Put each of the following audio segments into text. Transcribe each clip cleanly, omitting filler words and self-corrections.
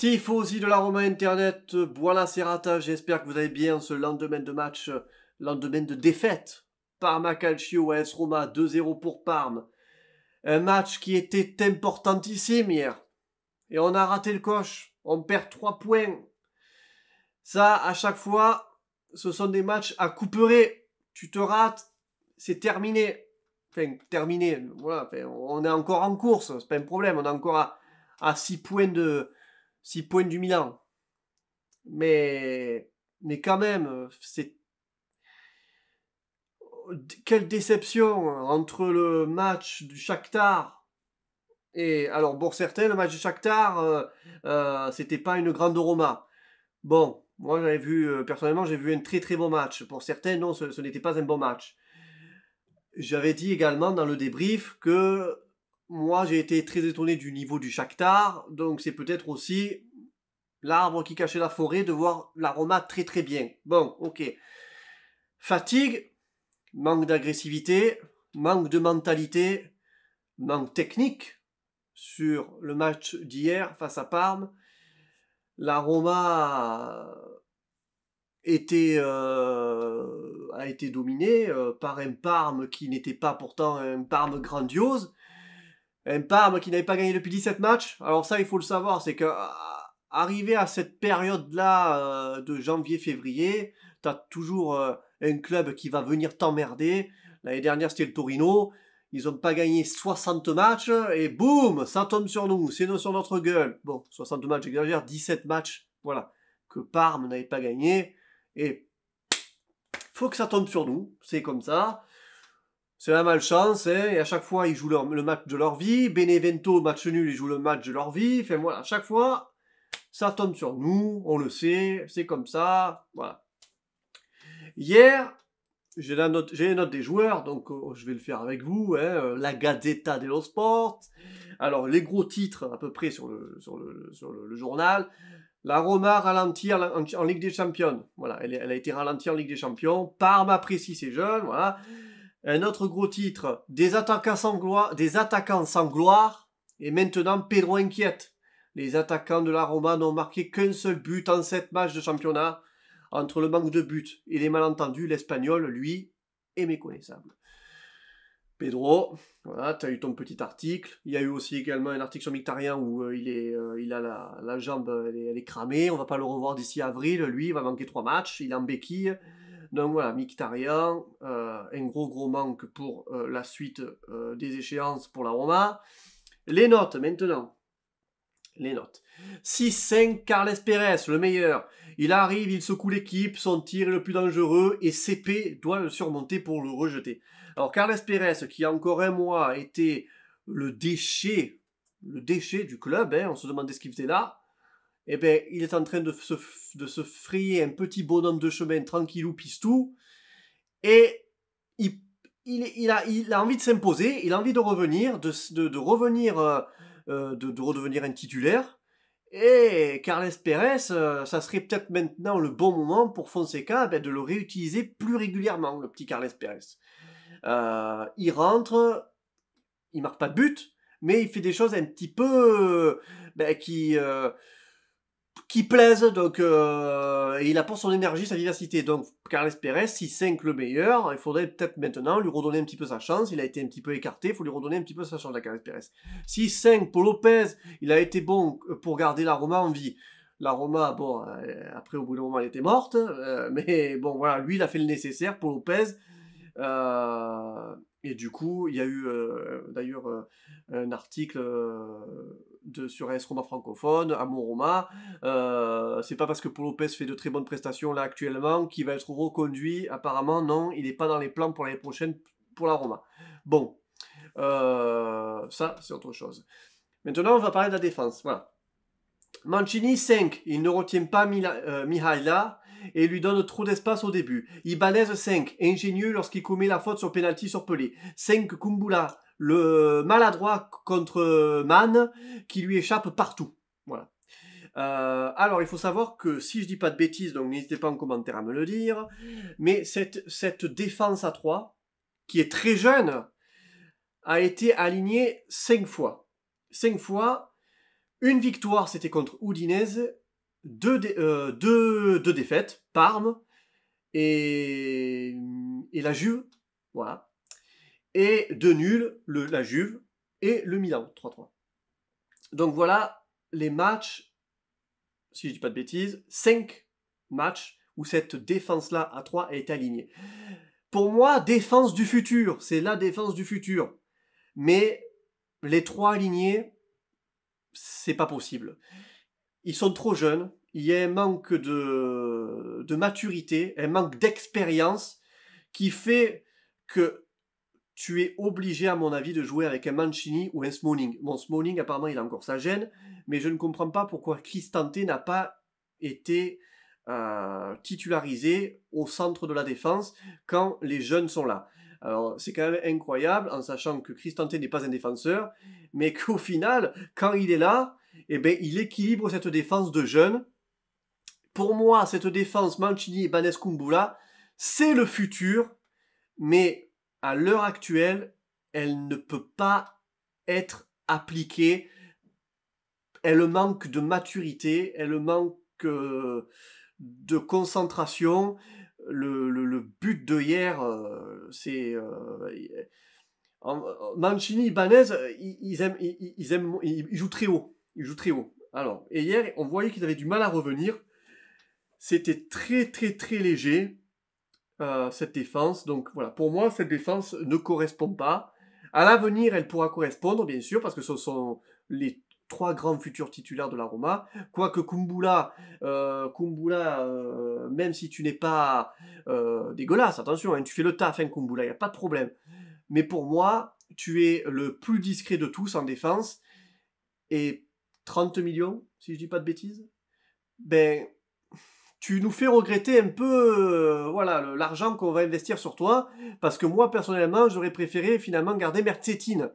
Tifosi de la Roma Internet, buona serata, j'espère que vous allez bien ce lendemain de match, lendemain de défaite. Parma Calcio AS Roma 2-0 pour Parme. Un match qui était importantissime hier. Et on a raté le coche. On perd 3 points. Ça, à chaque fois, ce sont des matchs à couperer. Tu te rates, c'est terminé. Enfin, terminé. Voilà, enfin, on est encore en course, c'est pas un problème. On est encore à 6 points de 6 points du Milan. Mais quand même, c'est quelle déception entre le match du Shakhtar et alors pour certains le match du Shakhtar c'était pas une grande Roma. Bon, moi j'avais vu personnellement j'ai vu un très très bon match. Pour certains non, ce n'était pas un bon match. J'avais dit également dans le débrief que moi j'ai été très étonné du niveau du Shakhtar, donc c'est peut-être aussi l'arbre qui cachait la forêt de voir la Roma très très bien. Bon, ok. Fatigue, manque d'agressivité, manque de mentalité, manque technique sur le match d'hier face à Parme. La Roma a été dominée par un Parme qui n'était pas pourtant un Parme grandiose. Un Parme qui n'avait pas gagné depuis 17 matchs. Alors ça, il faut le savoir, c'est que arrivé à cette période-là de janvier-février, t'as toujours un club qui va venir t'emmerder. L'année dernière, c'était le Torino. Ils n'ont pas gagné 60 matchs et boum, ça tombe sur nous, c'est sur notre gueule. Bon, 60 matchs, j'exagère, 17 matchs, voilà, que Parme n'avait pas gagné. Et faut que ça tombe sur nous, c'est comme ça. C'est la malchance, hein, et à chaque fois, ils jouent le match de leur vie. Benevento, match nul, ils jouent le match de leur vie. Enfin voilà, à chaque fois, ça tombe sur nous, on le sait, c'est comme ça, voilà. Hier, j'ai les notes des joueurs, donc je vais le faire avec vous, hein, la Gazzetta dello Sport. Alors, les gros titres, à peu près, sur le journal. La Roma ralentie en Ligue des Champions. Voilà, elle a été ralentie en Ligue des Champions. Parme apprécie ses jeunes, voilà. Un autre gros titre, des attaquants sans gloire, et maintenant Pedro inquiète. Les attaquants de la Roma n'ont marqué qu'un seul but en 7 matchs de championnat. Entre le manque de buts et les malentendus, l'Espagnol, lui, est méconnaissable. Pedro, voilà, tu as eu ton petit article. Il y a eu aussi également un article sur Mkhitaryan où il a la jambe, elle est cramée. On va pas le revoir d'ici avril. Lui, il va manquer 3 matchs. Il est en béquille. Donc voilà, Mkhitaryan, un gros manque pour la suite des échéances pour la Roma. Les notes maintenant. Les notes. 6-5, Carles Pérez, le meilleur. Il arrive, il secoue l'équipe, son tir est le plus dangereux et CP doit le surmonter pour le rejeter. Alors Carles Pérez, qui a encore un mois était le déchet du club, hein, on se demandait ce qu'il faisait là, eh bien, il est en train de se frayer un petit bonhomme de chemin tranquillou pistou, et il a envie de s'imposer, il a envie de revenir, de redevenir un titulaire. Et Carles Pérez, ça serait peut-être maintenant le bon moment pour Fonseca de le réutiliser plus régulièrement, le petit Carles Pérez. Il rentre, il marque pas de but, mais il fait des choses un petit peu qui plaisent, donc et il apporte son énergie, sa vivacité. Donc Carles Pérez, 6-5 le meilleur, il faudrait peut-être maintenant lui redonner un petit peu sa chance. Il a été un petit peu écarté, il faut lui redonner un petit peu sa chance à Carles Pérez. 6-5 pour Lopez, il a été bon pour garder la Roma en vie. La Roma, bon, après au bout d'un moment elle était morte, mais bon voilà, lui il a fait le nécessaire pour Lopez. Et du coup, il y a eu d'ailleurs un article sur AS Roma francophone, à mon Roma. C'est pas parce que Paul Lopez fait de très bonnes prestations là actuellement qu'il va être reconduit. Apparemment, non, il n'est pas dans les plans pour l'année prochaine pour la Roma. Bon, ça c'est autre chose. Maintenant, on va parler de la défense. Voilà. Mancini 5, il ne retient pas Mihaila et lui donne trop d'espace au début. Ibanez 5, ingénieux lorsqu'il commet la faute sur penalty sur Pelé. 5, Kumbula, le maladroit contre Mann qui lui échappe partout. Voilà. Alors, il faut savoir que si je dis pas de bêtises, donc n'hésitez pas en commentaire à me le dire, mais cette défense à 3, qui est très jeune, a été alignée 5 fois. 5 fois. Une victoire, c'était contre Udinese, deux défaites, Parme et la Juve, voilà. Et 2 nuls, la Juve et le Milan, 3-3. Donc voilà les matchs, si je dis pas de bêtises, 5 matchs où cette défense-là à 3 a été alignée. Pour moi, défense du futur, c'est la défense du futur. Mais les 3 alignés, c'est pas possible. Ils sont trop jeunes, il y a un manque de maturité, un manque d'expérience qui fait que tu es obligé, à mon avis, de jouer avec un Mancini ou un Smalling. Bon, Smalling, apparemment, il a encore sa gêne, mais je ne comprends pas pourquoi Cristante n'a pas été titularisé au centre de la défense quand les jeunes sont là. Alors, c'est quand même incroyable, en sachant que Cristante n'est pas un défenseur, mais qu'au final, quand il est là, eh ben, il équilibre cette défense de jeunes. Pour moi, cette défense Mancini, Ibanez, Kumbula, c'est le futur, mais à l'heure actuelle, elle ne peut pas être appliquée. Elle manque de maturité, elle manque de concentration. Le but de hier, c'est... Mancini, Ibanez, ils jouent très haut. Ils jouent très haut. Alors, et hier, on voyait qu'ils avaient du mal à revenir. C'était très très très léger. Cette défense. Donc voilà, pour moi, cette défense ne correspond pas. À l'avenir, elle pourra correspondre, bien sûr, parce que ce sont les 3 grands futurs titulaires de la Roma. Quoique Kumbula, même si tu n'es pas dégueulasse, attention, hein, tu fais le taf, hein, Kumbula, il n'y a pas de problème. Mais pour moi, tu es le plus discret de tous en défense. Et 30 millions, si je dis pas de bêtises, ben... tu nous fais regretter un peu voilà, l'argent qu'on va investir sur toi, parce que moi, personnellement, j'aurais préféré finalement garder Mertzetine,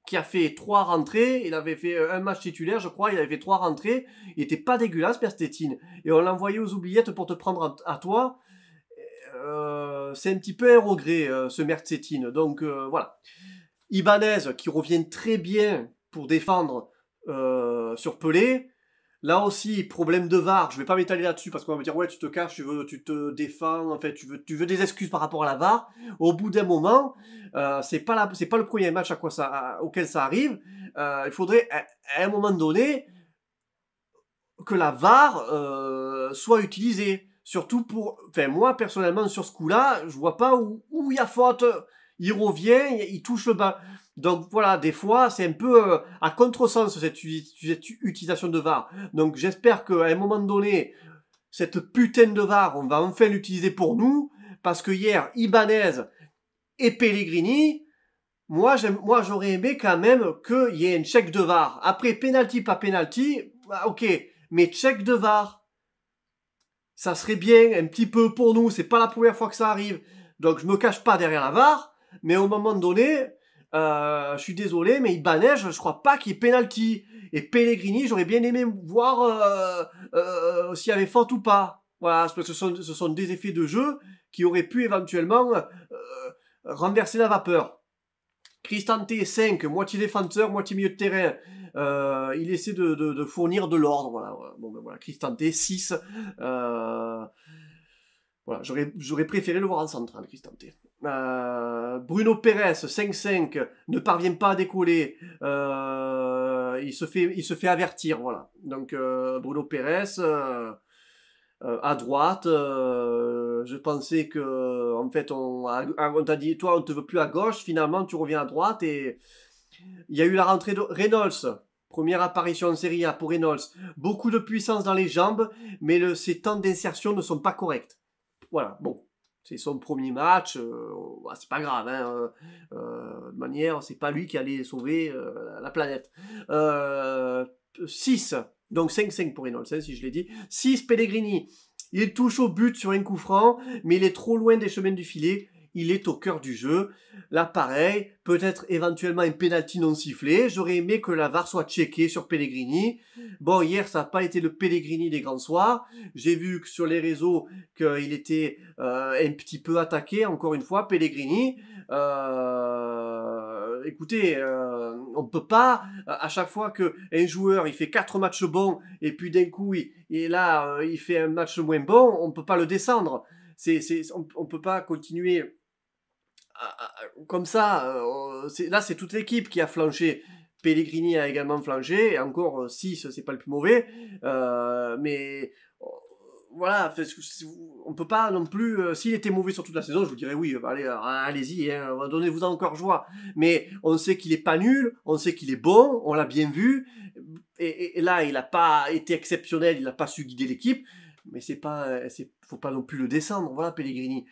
qui a fait 3 rentrées, il avait fait un match titulaire, je crois, il avait fait 3 rentrées, il était pas dégueulasse, Mertzetine, et on l'a envoyé aux oubliettes pour te prendre à toi, c'est un petit peu un regret, ce Mertzetine, donc voilà. Ibanez, qui revient très bien pour défendre sur Pelé. Là aussi, problème de VAR, je vais pas m'étaler là-dessus parce qu'on va me dire ouais tu te caches, tu te défends, en fait tu veux des excuses par rapport à la VAR. Au bout d'un moment, c'est pas le premier match auquel ça arrive. Il faudrait à un moment donné que la VAR soit utilisée. Surtout pour, enfin moi personnellement sur ce coup-là, je vois pas où il y a faute. Il revient, il touche le bas. Donc voilà, des fois c'est un peu à contresens cette utilisation de VAR. Donc j'espère qu'à un moment donné, cette putain de VAR, on va enfin l'utiliser pour nous, parce que hier, Ibanez et Pellegrini, moi j'aurais aimé quand même qu'il y ait un check de VAR. Après, penalty, pas penalty, bah, ok, mais check de VAR, ça serait bien un petit peu pour nous, c'est pas la première fois que ça arrive, donc je me cache pas derrière la VAR, mais au moment donné, je suis désolé, mais Ibanez, je crois pas qu'il y ait penalty. Et Pellegrini, j'aurais bien aimé voir s'il y avait faute ou pas. Voilà, parce que ce sont des effets de jeu qui auraient pu éventuellement renverser la vapeur. Cristante 5, moitié défenseur, moitié milieu de terrain. Il essaie de fournir de l'ordre. Voilà. Bon, ben voilà, Cristante 6. Voilà, j'aurais préféré le voir en central, Cristante. Bruno Pérez, 5-5, ne parvient pas à décoller. Il se fait avertir, voilà. Donc Bruno Pérez à droite. Je pensais que, en fait, on t'a dit, toi, on te veut plus à gauche. Finalement, tu reviens à droite et il y a eu la rentrée de Reynolds. Première apparition en Serie A pour Reynolds. Beaucoup de puissance dans les jambes, mais ses temps d'insertion ne sont pas corrects. Voilà, bon, c'est son premier match, c'est pas grave, hein, de manière, c'est pas lui qui allait sauver la planète. 6, donc 5-5 pour Reynolds, hein, si je l'ai dit. 6, Pellegrini, il touche au but sur un coup franc, mais il est trop loin des chemins du filet. il est au cœur du jeu. Là, pareil, peut-être éventuellement un penalty non sifflé. J'aurais aimé que la VAR soit checkée sur Pellegrini. Bon, hier, ça n'a pas été le Pellegrini des grands soirs. J'ai vu que sur les réseaux qu'il était un petit peu attaqué, encore une fois, Pellegrini. Écoutez, on peut pas, à chaque fois qu'un joueur il fait 4 matchs bons et puis d'un coup il fait un match moins bon, on peut pas le descendre. On peut pas continuer comme ça. Là, c'est toute l'équipe qui a flanché. Pellegrini a également flanché, et encore 6, c'est pas le plus mauvais. Mais voilà, on peut pas non plus. S'il était mauvais sur toute la saison, je vous dirais oui, allez-y, hein, donnez-vous encore joie. Mais on sait qu'il est pas nul, on sait qu'il est bon, on l'a bien vu. Et là, il n'a pas été exceptionnel, il n'a pas su guider l'équipe. Mais faut pas non plus le descendre, voilà, Pellegrini.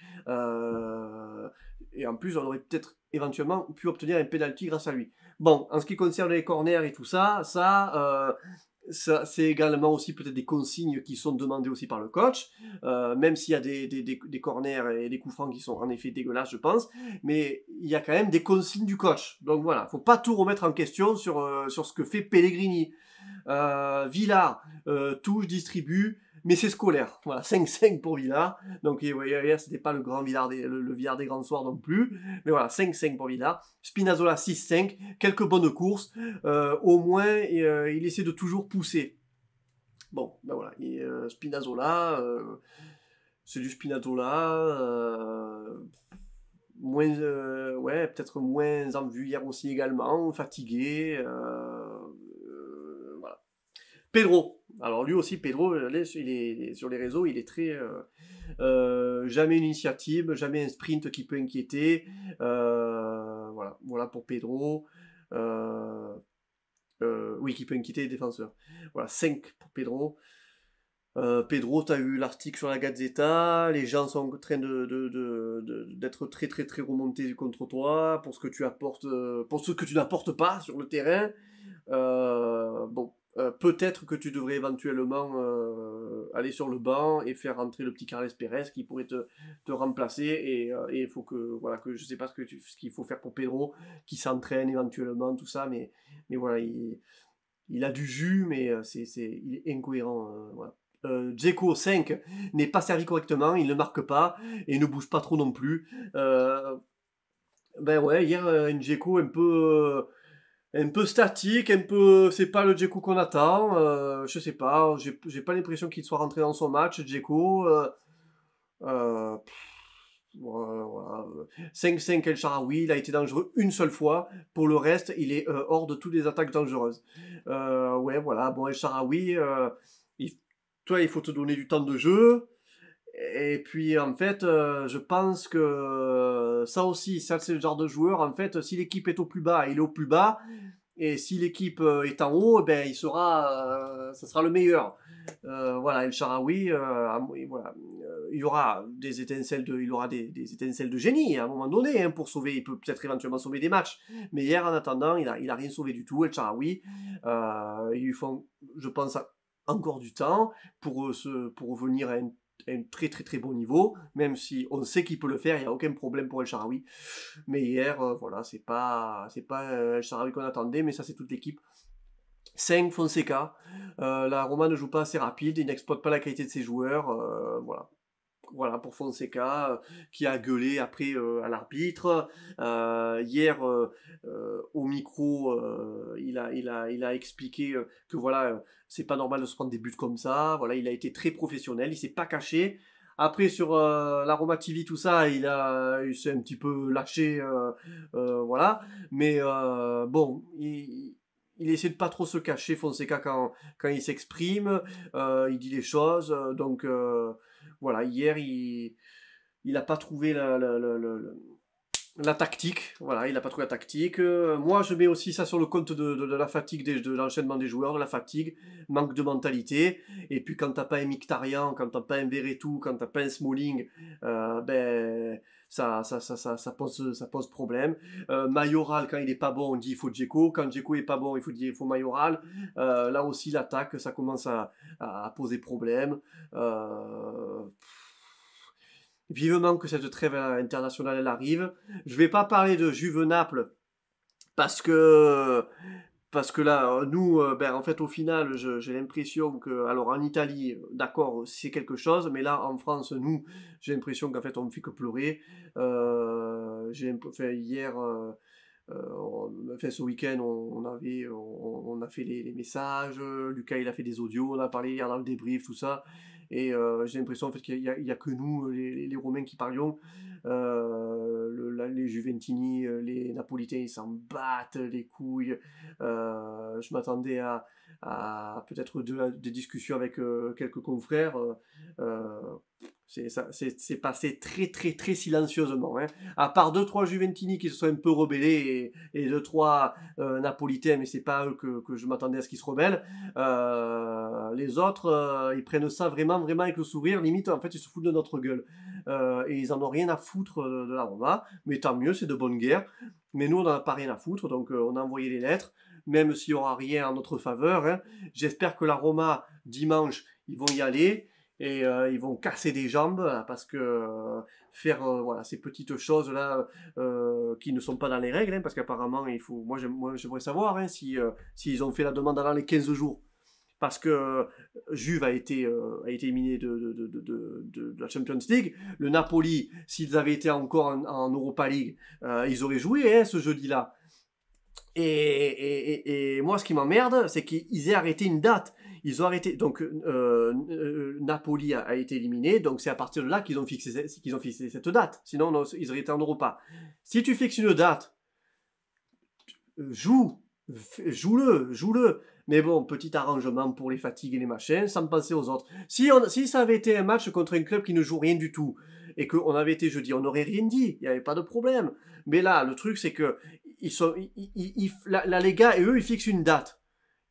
Et en plus, on aurait peut-être éventuellement pu obtenir un penalty grâce à lui. Bon, en ce qui concerne les corners et tout ça, c'est également aussi peut-être des consignes qui sont demandées aussi par le coach, même s'il y a des corners et des coups francs qui sont en effet dégueulasses, je pense, mais il y a quand même des consignes du coach. Donc voilà, faut pas tout remettre en question sur ce que fait Pellegrini. Villard touche, distribue, mais c'est scolaire. Voilà, 5-5 pour Villard. Donc hier, c'était pas le grand Villard le Villard des grands soirs non plus. Mais voilà, 5-5 pour Villard. Spinazzola 6-5, quelques bonnes courses. Au moins, il essaie de toujours pousser. Bon, ben voilà, Spinazzola, c'est du Spinazzola. Ouais, peut-être moins en vue hier aussi également, fatigué. Voilà. Pedro. Alors lui aussi, Pedro, il est sur les réseaux, il est très... jamais une initiative, jamais un sprint qui peut inquiéter. Voilà pour Pedro. Oui, qui peut inquiéter les défenseurs. Voilà, 5 pour Pedro. Pedro, tu as eu l'article sur la Gazzetta, les gens sont en train d'être très très très remontés contre toi pour ce que tu apportes, pour ce que tu n'apportes pas sur le terrain. Bon, peut-être que tu devrais éventuellement aller sur le banc et faire rentrer le petit Carles Pérez qui pourrait te remplacer, et il faut que je sais pas ce qu'il faut faire pour Pedro, qui s'entraîne éventuellement, tout ça, mais voilà, il a du jus, mais il est incohérent, voilà. Dzeko 5 n'est pas servi correctement, il ne marque pas et ne bouge pas trop non plus. Ben ouais, hier Dzeko un peu statique, c'est pas le Dzeko qu'on attend. Je sais pas, j'ai pas l'impression qu'il soit rentré dans son match, Dzeko. Voilà. 5-5 El Shaarawy, il a été dangereux une seule fois. Pour le reste, il est hors de toutes les attaques dangereuses. Ouais, voilà. Bon, El Shaarawy, il faut te donner du temps de jeu. Et puis, en fait, je pense que ça aussi, ça c'est le genre de joueur, en fait, si l'équipe est au plus bas, il est au plus bas. Et si l'équipe est en haut, ben, ça sera le meilleur. Voilà, El Shaarawy, voilà, il y aura des étincelles des étincelles de génie à un moment donné, hein, pour sauver, il peut peut-être éventuellement sauver des matchs. Mais hier, en attendant, il a rien sauvé du tout, El Shaarawy. Ils lui font, je pense, encore du temps pour revenir à un très très très bon niveau, même si on sait qu'il peut le faire, il n'y a aucun problème pour El Shaarawy. Mais hier, voilà, c'est pas El Shaarawy qu'on attendait, mais ça c'est toute l'équipe. 5 Fonseca, la Roma ne joue pas assez rapide, il n'exploite pas la qualité de ses joueurs, voilà pour Fonseca, qui a gueulé après à l'arbitre. Hier, au micro, il a expliqué que voilà, c'est pas normal de se prendre des buts comme ça. Voilà, il a été très professionnel, il s'est pas caché. Après sur la Roma TV, tout ça, il s'est un petit peu lâché, voilà. Mais bon, il essaie de pas trop se cacher, Fonseca, quand il s'exprime, il dit les choses, donc voilà, hier, il n'a pas trouvé la tactique. Voilà, il n'a pas trouvé la tactique. Moi, je mets aussi ça sur le compte de la fatigue, de l'enchaînement des joueurs, de la fatigue, manque de mentalité. Et puis, quand t'as pas un Mkhitaryan, quand t'as pas un Verretou, quand t'as pas un Smalling, ben, ça pose problème. Mayoral, quand il est pas bon, on dit il faut Dzeko. Quand Dzeko est pas bon, il faut Mayoral. Là aussi, l'attaque, ça commence à poser problème. vivement que cette trêve internationale elle arrive. Je vais pas parler de Juve-Naples parce que là, nous, en fait, au final, j'ai l'impression que, alors en Italie, d'accord, c'est quelque chose, mais là, en France, nous, j'ai l'impression qu'en fait, on ne fait que pleurer. Enfin, hier, enfin, ce week-end, on a fait les messages, Lucas, il a fait des audios, on a parlé hier dans le débrief, tout ça, et j'ai l'impression en fait, qu'il y a que nous, les Romains, qui parlions. Les Juventini, les Napolitains, ils s'en battent les couilles. Je m'attendais à peut-être des discussions avec quelques confrères. Euh, c'est passé très très très silencieusement, hein. À part 2-3 Juventini qui se sont un peu rebellés et 2-3 Napolitains, mais c'est pas à eux que je m'attendais à ce qu'ils se rebellent. Les autres, ils prennent ça vraiment vraiment avec le sourire, limite en fait ils se foutent de notre gueule. Et ils en ont rien à foutre de la Roma, mais tant mieux, c'est de bonne guerre. Mais nous on en a pas rien à foutre, donc on a envoyé les lettres, même s'il n'y aura rien en notre faveur, hein. J'espère que la Roma, dimanche, ils vont y aller et ils vont casser des jambes là, parce que faire voilà, ces petites choses là qui ne sont pas dans les règles, hein, parce qu'apparemment il faut, moi j'aimerais savoir, hein, si s'ils ont fait la demande avant les 15 jours, parce que Juve a été éliminé de la Champions League. Le Napoli, s'ils avaient été encore en Europa League, ils auraient joué, hein, ce jeudi-là. Et moi, ce qui m'emmerde, c'est qu'ils aient arrêté une date. Ils ont arrêté. Donc, Napoli a été éliminé. Donc, c'est à partir de là qu'ils ont fixé cette date. Sinon, non, ils auraient été en Europa. Si tu fixes une date, joue-le. Mais bon, petit arrangement pour les fatigues et les machins, sans penser aux autres. Si ça avait été un match contre un club qui ne joue rien du tout, et qu'on avait été jeudi, on n'aurait rien dit, il n'y avait pas de problème. Mais là, le truc, c'est que là, les gars, et eux, ils fixent une date.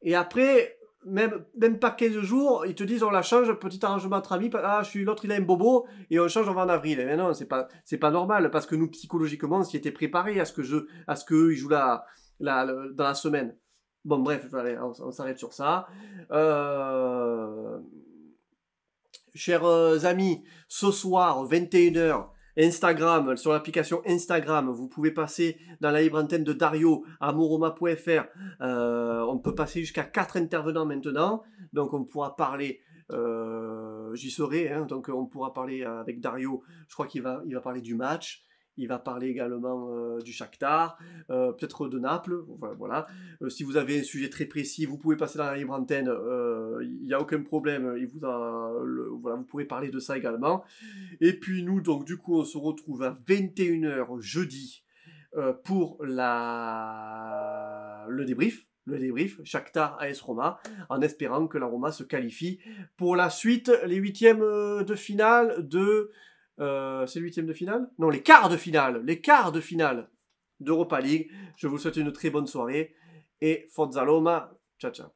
Et après, même pas 15 jours, ils te disent on la change, petit arrangement entre amis, l'autre il a un bobo, et on change, on va en avril. Mais non, c'est pas normal, parce que nous, psychologiquement, on s'y était préparés à ce qu'eux, ils jouent dans la semaine. Bon, bref, allez, on s'arrête sur ça. Chers amis, ce soir, 21h, Instagram, sur l'application Instagram, vous pouvez passer dans la libre antenne de Dario à moroma.fr. On peut passer jusqu'à 4 intervenants maintenant, donc on pourra parler. J'y serai, hein, donc on pourra parler avec Dario. Je crois qu'il va parler du match. Il va parler également du Shakhtar, peut-être de Naples. Voilà. Si vous avez un sujet très précis, vous pouvez passer dans la libre antenne. Il n'y a aucun problème. Voilà, vous pouvez parler de ça également. Et puis nous, donc du coup, on se retrouve à 21h jeudi pour le débrief. Le débrief, Shakhtar AS Roma, en espérant que la Roma se qualifie pour la suite, les huitièmes de finale de... c'est le huitième de finale? Non, les quarts de finale d'Europa League. Je vous souhaite une très bonne soirée et Forza Roma. Ciao, ciao.